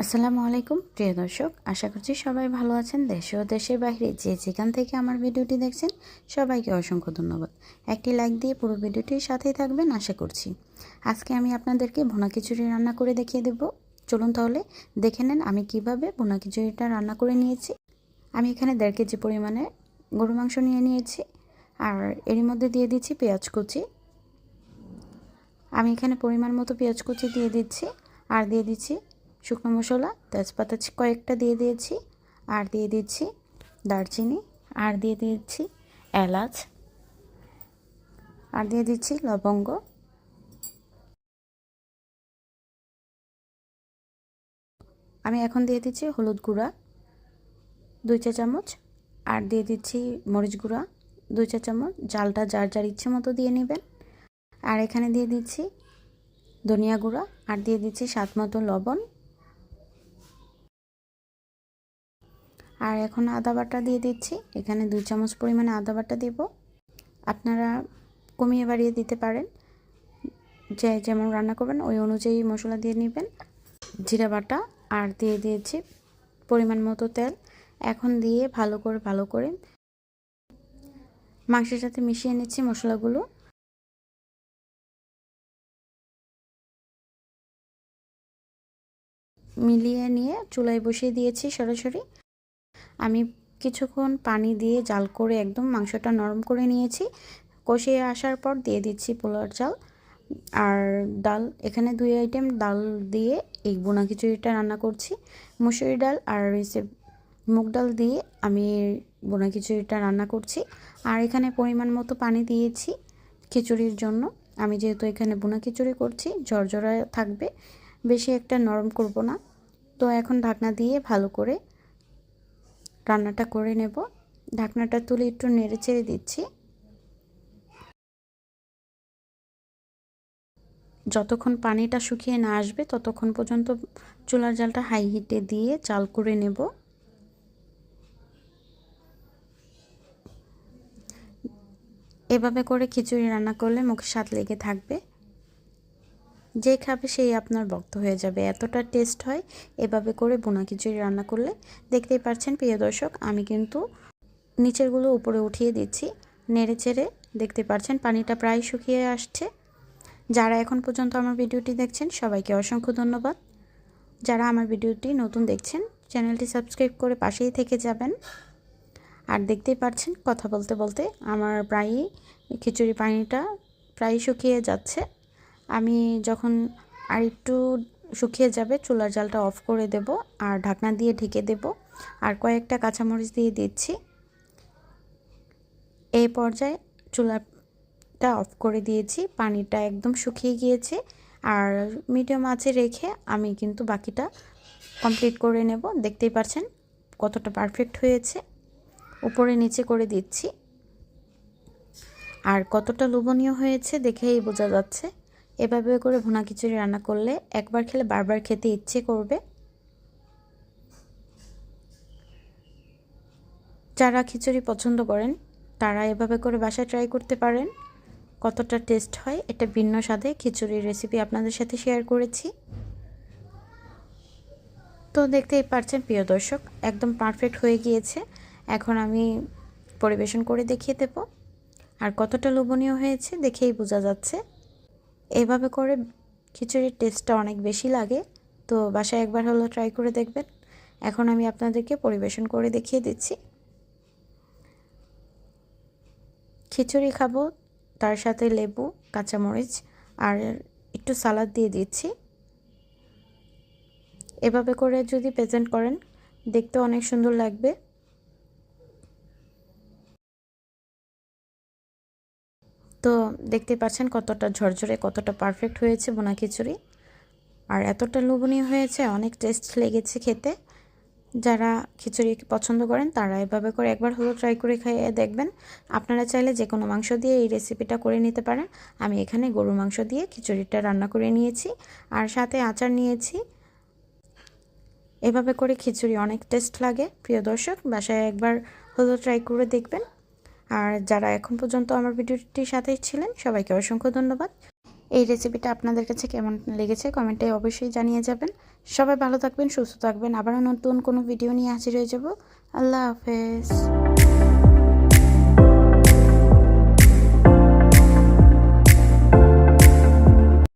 আসসালামু আলাইকুম প্রিয় দর্শক, আশা করছি সবাই ভালো আছেন। দেশে ও দেশের বাইরে যে যেখান থেকে আমার ভিডিওটি দেখছেন সবাইকে অসংখ্য ধন্যবাদ। একটি লাইক দিয়ে পুরো ভিডিওটির সাথেই থাকবেন আশা করছি। আজকে আমি আপনাদেরকে ভুনা খিচুড়ি রান্না করে দেখিয়ে দেব। চলুন তাহলে দেখে নেন আমি কিভাবে ভুনা খিচুড়িটা রান্না করে নিয়েছি। আমি এখানে 1.5 কেজি পরিমাণে গরু মাংস নিয়ে নিয়েছি, আর এর মধ্যে দিয়ে দিচ্ছি পেঁয়াজ কুচি। আমি এখানে পরিমাণ মতো পেঁয়াজ কুচি দিয়ে দিচ্ছি, আর দিয়ে দিচ্ছি শুকনো মশলা, তেজপাতা কয়েকটা দিয়ে দিয়েছি, আর দিয়ে দিচ্ছি দারচিনি, আর দিয়ে দিচ্ছি এলাচ, আর দিয়ে দিচ্ছি লবঙ্গ। আমি এখন দিয়ে দিচ্ছি হলুদ গুঁড়া 2 চা চামচ, আর দিয়ে দিচ্ছি মরিচ গুঁড়া 2 চা চামচ। ঝালটা যার যার ইচ্ছে মতো দিয়ে নেবেন। আর এখানে দিয়ে দিচ্ছি ধনিয়া গুঁড়া, আর দিয়ে দিচ্ছি স্বাদ মতো লবণ। আর এখন আদা বাটা দিয়ে দিচ্ছি, এখানে 2 চামচ পরিমাণে আদা বাটা দেব। আপনারা কমিয়ে বাড়িয়ে দিতে পারেন, যে যেমন রান্না করবেন ওই অনুযায়ী মশলা দিয়ে নেবেন। জিরা বাটা, আর দিয়ে দিয়েছি পরিমাণ মতো তেল। এখন দিয়ে ভালো করে মাংসের সাথে মিশিয়ে নিচ্ছি মশলাগুলো। মিলিয়ে নিয়ে চুলায় বসিয়ে দিয়েছি সরাসরি। আমি কিছুক্ষণ পানি দিয়ে জাল করে একদম মাংসটা নরম করে নিয়েছি। কষিয়ে আসার পর দিয়ে দিচ্ছি পোলার চাল আর ডাল। এখানে 2 আইটেম ডাল দিয়ে এই ভুনা খিচুড়িটা রান্না করছি। মুসুরি ডাল আর মুগ ডাল দিয়ে আমি ভুনা খিচুড়িটা রান্না করছি। আর এখানে পরিমাণ মতো পানি দিয়েছি খিচুড়ির জন্য। আমি যেহেতু এখানে ভুনা খিচুড়ি করছি, ঝরঝরা থাকবে, বেশি একটা নরম করব না। তো এখন ঢাকনা দিয়ে ভালো করে রান্নাটা করে নেব। ঢাকনাটা তুলে একটু নেড়ে চেড়ে দিচ্ছি যতক্ষণ পানিটা শুকিয়ে না আসবে ততক্ষণ পর্যন্ত চুলার জালটা হাই হিটে দিয়ে জাল করে নেব। এভাবে করে খিচুড়ি রান্না করলে মুখে স্বাদ লেগে থাকবে, যে খাবে সেই আপনার ভক্ত হয়ে যাবে, এতটা টেস্ট হয় এভাবে করে ভুনা খিচুড়ি রান্না করলে। দেখতেই পাচ্ছেন প্রিয় দর্শক, আমি কিন্তু নিচেরগুলো উপরে উঠিয়ে দিচ্ছি নেড়ে চেড়ে। দেখতে পাচ্ছেন পানিটা প্রায় শুকিয়ে আসছে। যারা এখন পর্যন্ত আমার ভিডিওটি দেখছেন সবাইকে অসংখ্য ধন্যবাদ। যারা আমার ভিডিওটি নতুন দেখছেন চ্যানেলটি সাবস্ক্রাইব করে পাশেই থেকে যাবেন। আর দেখতেই পাচ্ছেন কথা বলতে বলতে আমার প্রায়ই খিচুড়ি পানিটা প্রায় শুকিয়ে যাচ্ছে। আমি যখন আর একটু শুকিয়ে যাবে চুলার জালটা অফ করে দেব, আর ঢাকনা দিয়ে ঢেকে দেব, আর কয়েকটা কাঁচামরিচ দিয়ে দিচ্ছি। এই পর্যায়ে চুলাটা অফ করে দিয়েছি, পানিটা একদম শুকিয়ে গিয়েছে। আর মিডিয়াম আঁচে রেখে আমি কিন্তু বাকিটা কমপ্লিট করে নেব। দেখতেই পাচ্ছেন কতটা পারফেক্ট হয়েছে, উপরে নিচে করে দিচ্ছি। আর কতটা লোভনীয় হয়েছে দেখেই বোঝা যাচ্ছে। এভাবে করে ভুনা খিচুড়ি রান্না করলে একবার খেলে বারবার খেতে ইচ্ছে করবে। যারা খিচুড়ি পছন্দ করেন তারা এভাবে করে বাসায় ট্রাই করতে পারেন। কতটা টেস্ট হয়, এটা ভিন্ন স্বাদে খিচুড়ির রেসিপি আপনাদের সাথে শেয়ার করেছি। তো দেখতেই পাচ্ছেন প্রিয় দর্শক, একদম পারফেক্ট হয়ে গিয়েছে। এখন আমি পরিবেশন করে দেখিয়ে দেব। আর কতটা লোভনীয় হয়েছে দেখেই বোঝা যাচ্ছে। এইভাবে করে খিচুড়ির টেস্টটা অনেক বেশি লাগে, তো বাসায় একবার হলো ট্রাই করে দেখবেন। এখন আমি আপনাদেরকে পরিবেশন করে দেখিয়ে দিচ্ছি। খিচুড়ি খাবো, তার সাথে লেবু, কাঁচামরিচ আর একটু সালাদ দিয়ে দিচ্ছি। এভাবে করে যদি প্রেজেন্ট করেন দেখতে অনেক সুন্দর লাগবে। তো দেখতে পাচ্ছেন কতটা ঝরঝরে, কতটা পারফেক্ট হয়েছে ভুনা খিচুড়ি, আর এতটা লোভনীয় হয়েছে, অনেক টেস্ট লেগেছে খেতে। যারা খিচুড়ি পছন্দ করেন তারা এভাবে করে একবার হলেও ট্রাই করে খেয়ে দেখবেন। আপনারা চাইলে যে কোনো মাংস দিয়ে এই রেসিপিটা করে নিতে পারেন। আমি এখানে গরুর মাংস দিয়ে খিচুড়িটা রান্না করে নিয়েছি, আর সাথে আচার নিয়েছি। এভাবে করে খিচুড়ি অনেক টেস্ট লাগে প্রিয় দর্শক, বাসায় একবার হলেও ট্রাই করে দেখবেন। আর যারা এখন পর্যন্ত আমার ভিডিওটির সাথেই ছিলেন সবাইকে অসংখ্য ধন্যবাদ। এই রেসিপিটা আপনাদের কাছে কেমন লেগেছে কমেন্টে অবশ্যই জানিয়ে যাবেন। সবাই ভালো থাকবেন, সুস্থ থাকবেন। আবারও নতুন কোনো ভিডিও নিয়ে হাজির হয়ে যাব। আল্লাহ হাফেজ।